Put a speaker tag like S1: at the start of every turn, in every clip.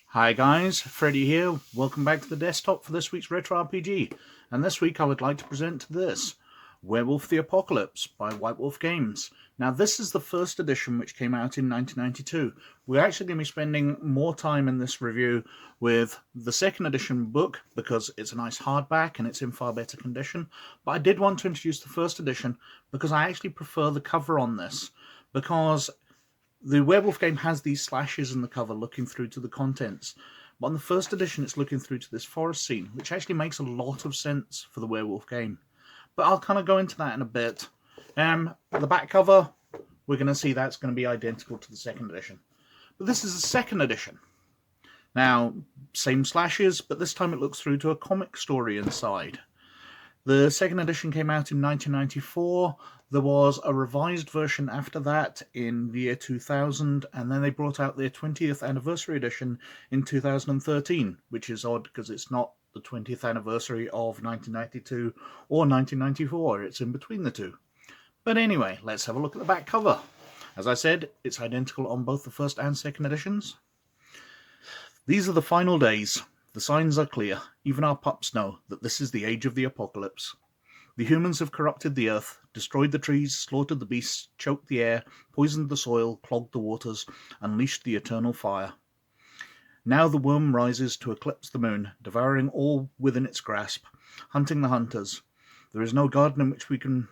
S1: Hi guys, Freddy here. Welcome back to the desktop for this week's Retro RPG. And this week I would like to present this, Werewolf the Apocalypse by White Wolf Games. Now this is the first edition which came out in 1992. We're actually going to be spending more time in this review with the second edition book because it's a nice hardback and it's in far better condition. But I did want to introduce the first edition because I actually prefer the cover on this, because the Werewolf game has these slashes in the cover looking through to the contents, but on the first edition it's looking through to this forest scene, which actually makes a lot of sense for the Werewolf game. But I'll kind of go into that in a bit. The back cover, we're going to see that's going to be identical to the second edition. But this is the second edition. Now, same slashes, but this time it looks through to a comic story inside. The second edition came out in 1994. There was a revised version after that in the year 2000, and then they brought out their 20th anniversary edition in 2013, which is odd because it's not the 20th anniversary of 1992 or 1994. It's in between the two. But anyway, let's have a look at the back cover. As I said, it's identical on both the first and second editions. These are the final days. The signs are clear. Even our pups know that this is the age of the apocalypse. The humans have corrupted the earth, destroyed the trees, slaughtered the beasts, choked the air, poisoned the soil, clogged the waters, unleashed the eternal fire. Now the worm rises to eclipse the moon, devouring all within its grasp, hunting the hunters. There is no garden in which we can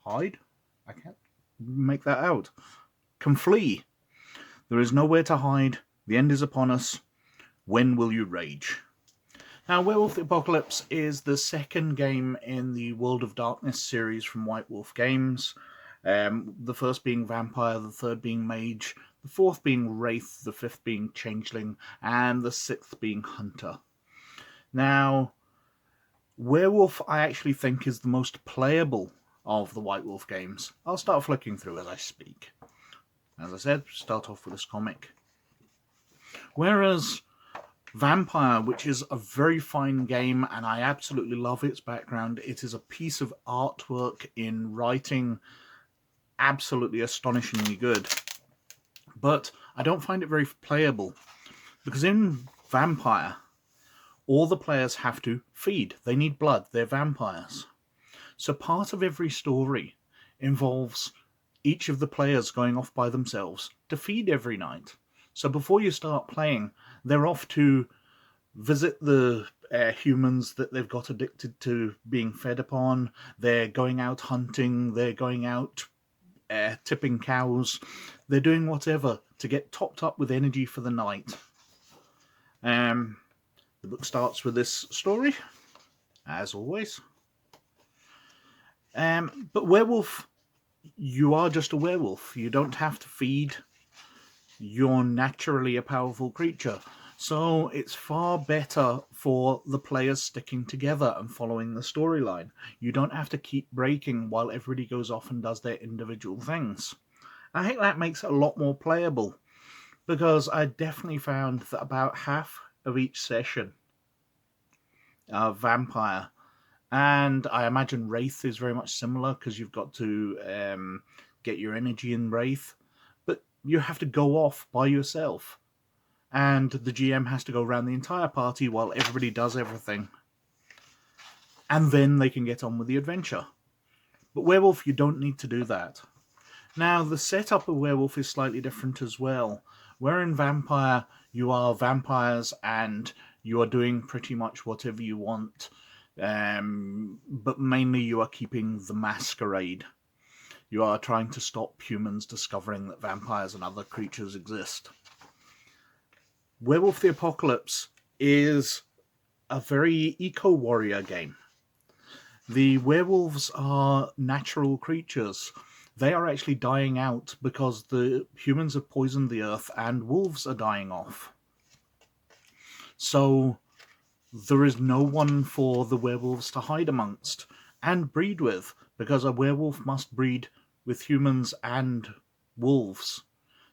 S1: hide? I can't make that out. Can flee. There is nowhere to hide. The end is upon us. When will you rage? Now, Werewolf the Apocalypse is the second game in the World of Darkness series from White Wolf Games. The first being Vampire, the third being Mage, the fourth being Wraith, the fifth being Changeling, and the sixth being Hunter. Now, Werewolf I actually think is the most playable of the White Wolf games. I'll start flicking through as I speak. As I said, start off with this comic. Whereas Vampire, which is a very fine game, and I absolutely love its background. It is a piece of artwork in writing, absolutely astonishingly good. But I don't find it very playable, because in Vampire, all the players have to feed. They need blood. They're vampires. So part of every story involves each of the players going off by themselves to feed every night. So before you start playing, they're off to visit the humans that they've got addicted to being fed upon. They're going out hunting. They're going out tipping cows. They're doing whatever to get topped up with energy for the night. The book starts with this story, as always. But werewolf, you are just a werewolf. You don't have to feed. You're naturally a powerful creature. So it's far better for the players sticking together and following the storyline. You don't have to keep breaking while everybody goes off and does their individual things. I think that makes it a lot more playable, because I definitely found that about half of each session are Vampire. And I imagine Wraith is very much similar, because you've got to get your energy in Wraith. But you have to go off by yourself. And the GM has to go around the entire party while everybody does everything. And then they can get on with the adventure. But Werewolf, you don't need to do that. Now, the setup of Werewolf is slightly different as well. Where in Vampire, you are vampires and you are doing pretty much whatever you want. But mainly you are keeping the masquerade. You are trying to stop humans discovering that vampires and other creatures exist. Werewolf the Apocalypse is a very eco-warrior game. The werewolves are natural creatures. They are actually dying out because the humans have poisoned the earth and wolves are dying off. So there is no one for the werewolves to hide amongst and breed with, because a werewolf must breed with humans and wolves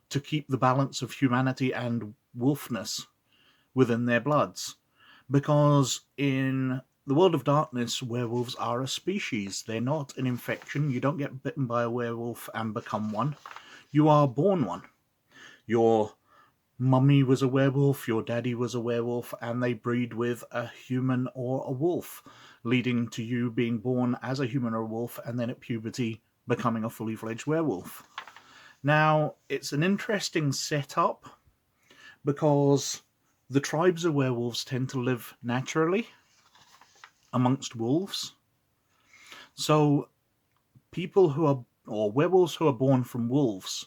S1: to keep the balance of humanity and wolfness within their bloods. Because in the world of darkness, werewolves are a species. They're not an infection. You don't get bitten by a werewolf and become one. You are born one. Your mummy was a werewolf, your daddy was a werewolf, and they breed with a human or a wolf, leading to you being born as a human or a wolf, and then at puberty becoming a fully fledged werewolf. Now, it's an interesting setup because the tribes of werewolves tend to live naturally amongst wolves. So people who are, or werewolves who are born from wolves,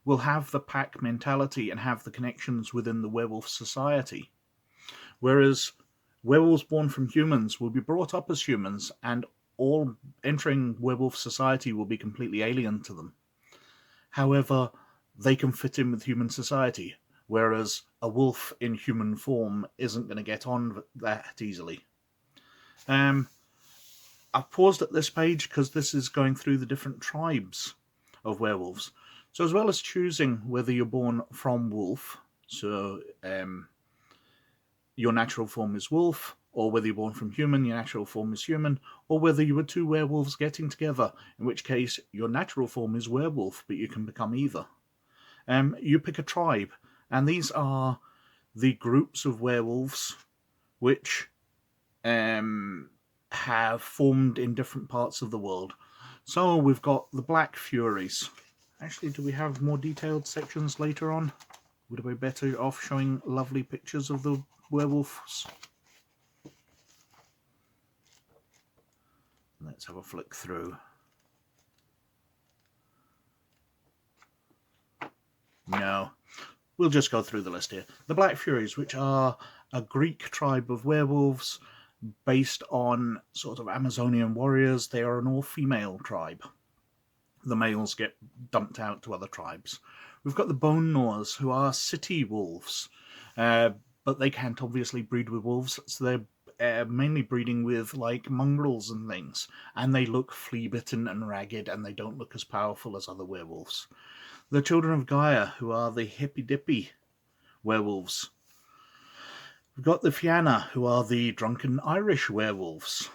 S1: will have the pack mentality and have the connections within the werewolf society. Whereas werewolves born from humans will be brought up as humans, and all entering werewolf society will be completely alien to them. However, they can fit in with human society, whereas a wolf in human form isn't going to get on that easily. I've paused at this page because this is going through the different tribes of werewolves. So as well as choosing whether you're born from wolf, so your natural form is wolf, or whether you're born from human, your natural form is human, or whether you were two werewolves getting together, in which case your natural form is werewolf, but you can become either. You pick a tribe, and these are the groups of werewolves which have formed in different parts of the world. So we've got the Black Furies. Actually, do we have more detailed sections later on? Would it be better off showing lovely pictures of the werewolves? Let's have a flick through. No. We'll just go through the list here. The Black Furies, which are a Greek tribe of werewolves based on sort of Amazonian warriors. They are an all-female tribe. The males get dumped out to other tribes. We've got the Bone Gnawers, who are city wolves, but they can't obviously breed with wolves, so they're mainly breeding with like mongrels and things, and they look flea-bitten and ragged, and they don't look as powerful as other werewolves. The Children of Gaia, who are the hippy-dippy werewolves. We've got the Fianna, who are the drunken Irish werewolves.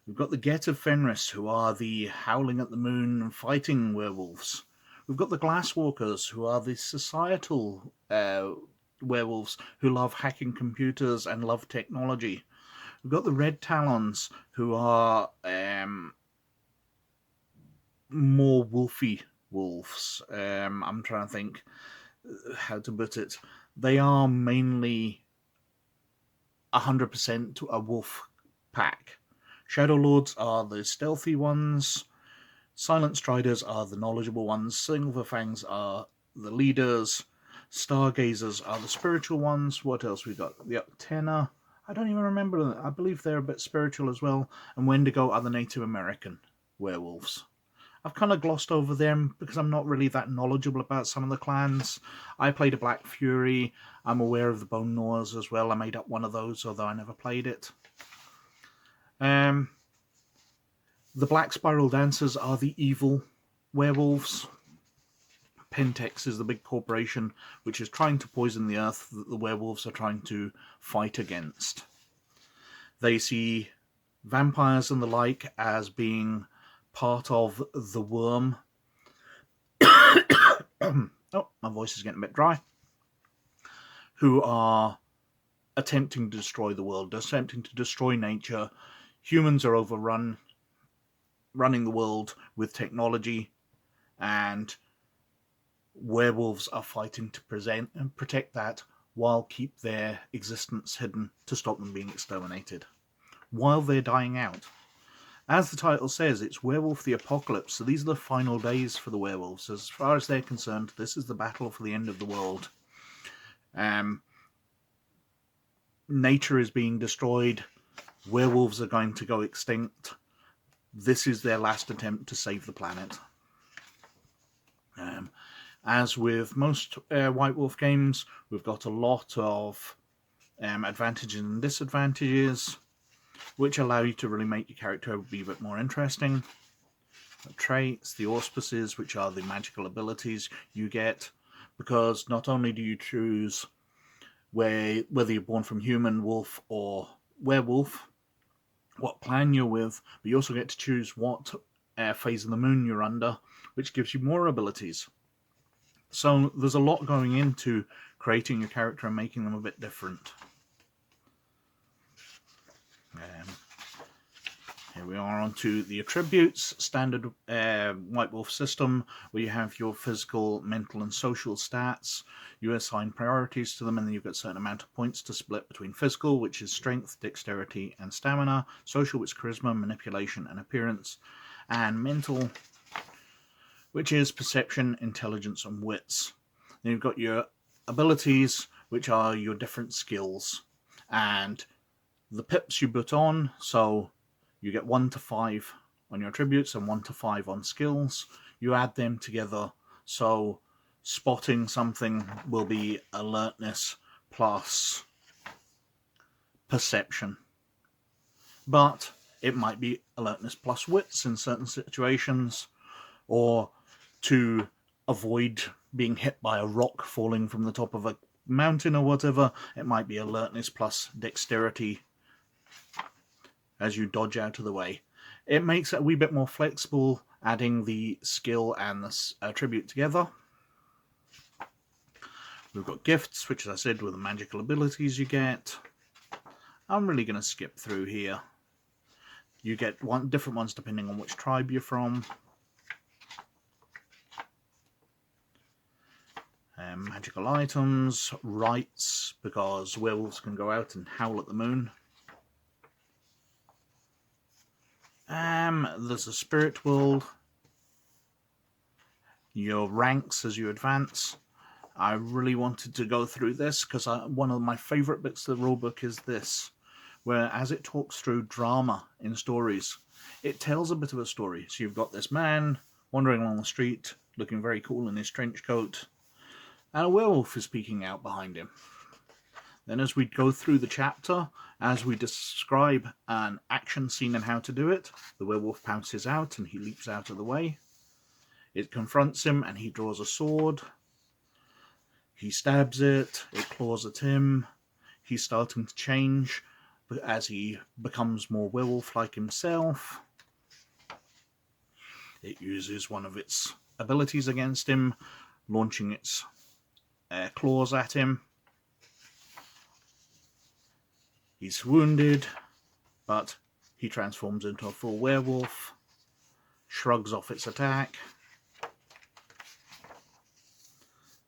S1: We've got the Get of Fenris, who are the howling at the moon and fighting werewolves. We've got the Glasswalkers, who are the societal werewolves who love hacking computers and love technology. We've got the Red Talons, who are more wolfy wolves. I'm trying to think how to put it. They are mainly 100% a wolf pack. Shadow Lords are the stealthy ones. Silent Striders are the knowledgeable ones. Silver Fangs are the leaders. Stargazers are the spiritual ones. What else we got? The Octena. I don't even remember them. I believe they're a bit spiritual as well. And Wendigo are the Native American werewolves. I've kind of glossed over them because I'm not really that knowledgeable about some of the clans. I played a Black Fury. I'm aware of the Bone Gnawers as well. I made up one of those, although I never played it. The Black Spiral Dancers are the evil werewolves. Pentex is the big corporation which is trying to poison the earth that the werewolves are trying to fight against. They see vampires and the like as being part of the worm. Oh, my voice is getting a bit dry. Who are attempting to destroy the world, attempting to destroy nature. Humans are running the world with technology, and werewolves are fighting to protect that while keep their existence hidden to stop them being exterminated while they're dying out. As the title says, it's Werewolf the Apocalypse, so these are the final days for the werewolves. As far as they're concerned, this is the battle for the end of the world. Nature is being destroyed. Werewolves are going to go extinct. This is their last attempt to save the planet. As with most White Wolf games, we've got a lot of advantages and disadvantages, which allow you to really make your character be a bit more interesting. The traits, the auspices, which are the magical abilities you get, because not only do you choose whether you're born from human, wolf, or werewolf, what clan you're with, but you also get to choose what phase of the moon you're under, which gives you more abilities. So there's a lot going into creating your character and making them a bit different. Here we are onto the attributes, standard White Wolf system, where you have your physical, mental, and social stats. You assign priorities to them, and then you've got a certain amount of points to split between physical, which is strength, dexterity, and stamina, social, which is charisma, manipulation, and appearance, and mental, which is perception, intelligence, and wits. Then you've got your abilities, which are your different skills, and the pips you put on, so you get 1 to 5 on your attributes and 1 to 5 on skills. You add them together, so spotting something will be alertness plus perception. But it might be alertness plus wits in certain situations, or to avoid being hit by a rock falling from the top of a mountain or whatever, it might be alertness plus dexterity as you dodge out of the way. It makes it a wee bit more flexible, adding the skill and the attribute together. We've got gifts, which, as I said, were the magical abilities you get. I'm really going to skip through here. You get different ones depending on which tribe you're from. Magical items, rights, because werewolves can go out and howl at the moon. There's a spirit world. Your ranks as you advance. I really wanted to go through this because one of my favourite bits of the rulebook is this, where as it talks through drama in stories, it tells a bit of a story. So you've got this man wandering along the street, looking very cool in his trench coat, and a werewolf is peeking out behind him. Then as we go through the chapter, as we describe an action scene and how to do it, the werewolf pounces out and he leaps out of the way. It confronts him and he draws a sword. He stabs it, it claws at him. He's starting to change as he becomes more werewolf-like himself. It uses one of its abilities against him, launching its claws at him. He's wounded, but he transforms into a full werewolf, shrugs off its attack.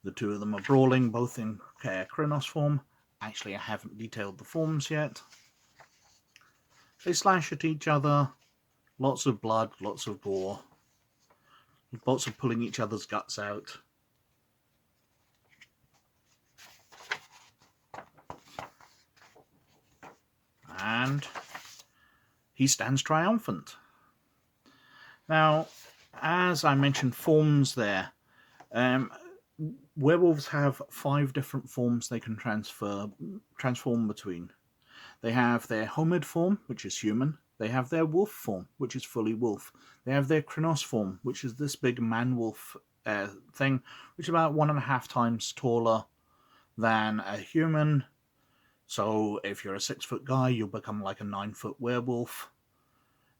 S1: The two of them are brawling, both in Krynos form. Actually, I haven't detailed the forms yet. They slash at each other. Lots of blood, lots of gore. Lots of pulling each other's guts out. And he stands triumphant. Now, as I mentioned forms there, werewolves have 5 different forms they can transform between. They have their homid form, which is human. They have their wolf form, which is fully wolf. They have their Krynos form, which is this big man-wolf thing, which is about 1.5 times taller than a human. So if you're a 6-foot guy, you'll become like a 9-foot werewolf.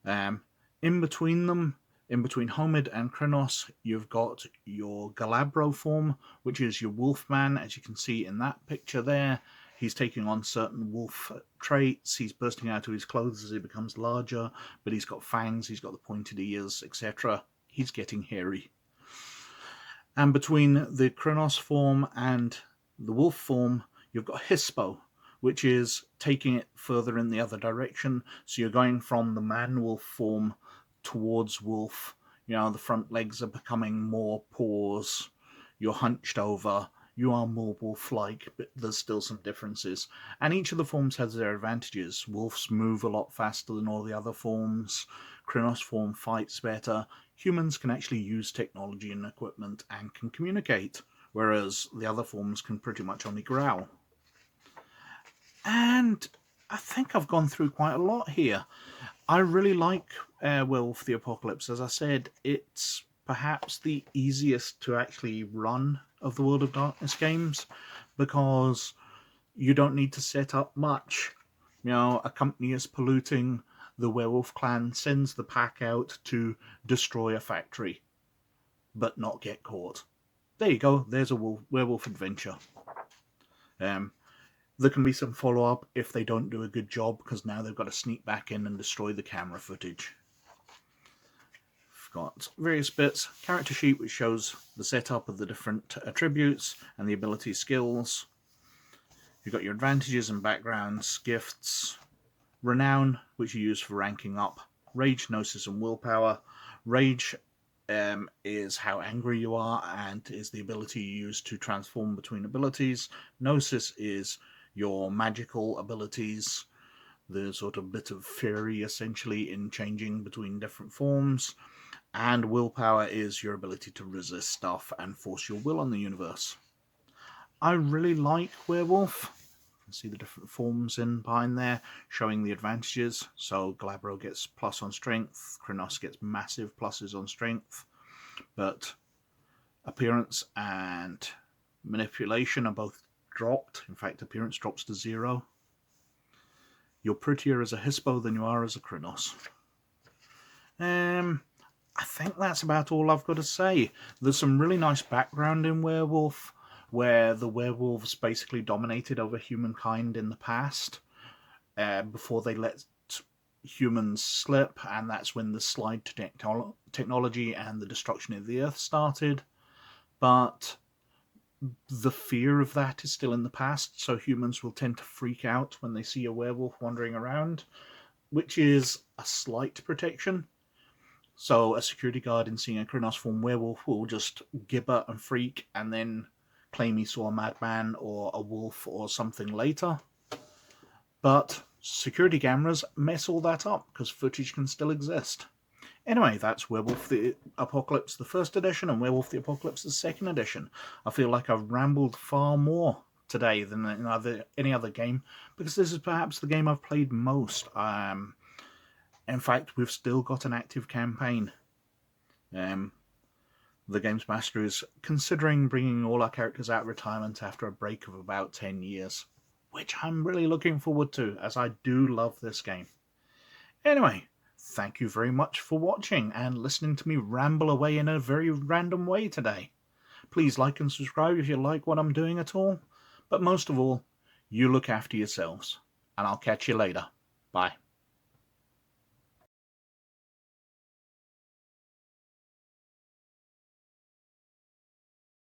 S1: In between them, in between Homid and Krynos, you've got your Galabro form, which is your Wolfman, as you can see in that picture there. He's taking on certain wolf traits. He's bursting out of his clothes as he becomes larger, but he's got fangs, he's got the pointed ears, etc. He's getting hairy. And between the Krynos form and the wolf form, you've got Hispo, which is taking it further in the other direction. So you're going from the man-wolf form towards wolf. You know, the front legs are becoming more paws. You're hunched over. You are more wolf-like, but there's still some differences. And each of the forms has their advantages. Wolves move a lot faster than all the other forms. Krynos form fights better. Humans can actually use technology and equipment and can communicate, whereas the other forms can pretty much only growl. And I think I've gone through quite a lot here. I really like Werewolf the Apocalypse. As I said, it's perhaps the easiest to actually run of the World of Darkness games because you don't need to set up much. You know, a company is polluting, the werewolf clan sends the pack out to destroy a factory, but not get caught. There you go, there's a werewolf adventure. There can be some follow-up if they don't do a good job, because now they've got to sneak back in and destroy the camera footage. We've got various bits, character sheet which shows the setup of the different attributes and the ability skills. You've got your advantages and backgrounds, gifts, renown, which you use for ranking up, rage, gnosis, and willpower. Rage is how angry you are and is the ability you use to transform between abilities. Gnosis is your magical abilities, the sort of bit of fury essentially in changing between different forms. And willpower is your ability to resist stuff and force your will on the universe. I really like Werewolf. You can see the different forms in behind there showing the advantages. So Glabro gets plus on strength, Krynos gets massive pluses on strength, but appearance and manipulation are both dropped. In fact, appearance drops to 0. You're prettier as a Hispo than you are as a Krynos. I think that's about all I've got to say. There's some really nice background in Werewolf, where the werewolves basically dominated over humankind in the past, before they let humans slip, and that's when the slide to technology and the destruction of the Earth started. But the fear of that is still in the past, so humans will tend to freak out when they see a werewolf wandering around, which is a slight protection. So a security guard in seeing a Krynos form werewolf will just gibber and freak and then claim he saw a madman or a wolf or something later. But security cameras mess all that up because footage can still exist. Anyway, that's Werewolf the Apocalypse, the first edition, and Werewolf the Apocalypse, the second edition. I feel like I've rambled far more today than in any other game, because this is perhaps the game I've played most. In fact, we've still got an active campaign. The Games Master is considering bringing all our characters out of retirement after a break of about 10 years, which I'm really looking forward to, as I do love this game. Anyway, thank you very much for watching and listening to me ramble away in a very random way today. Please like and subscribe if you like what I'm doing at all. But most of all, you look after yourselves. And I'll catch you later. Bye.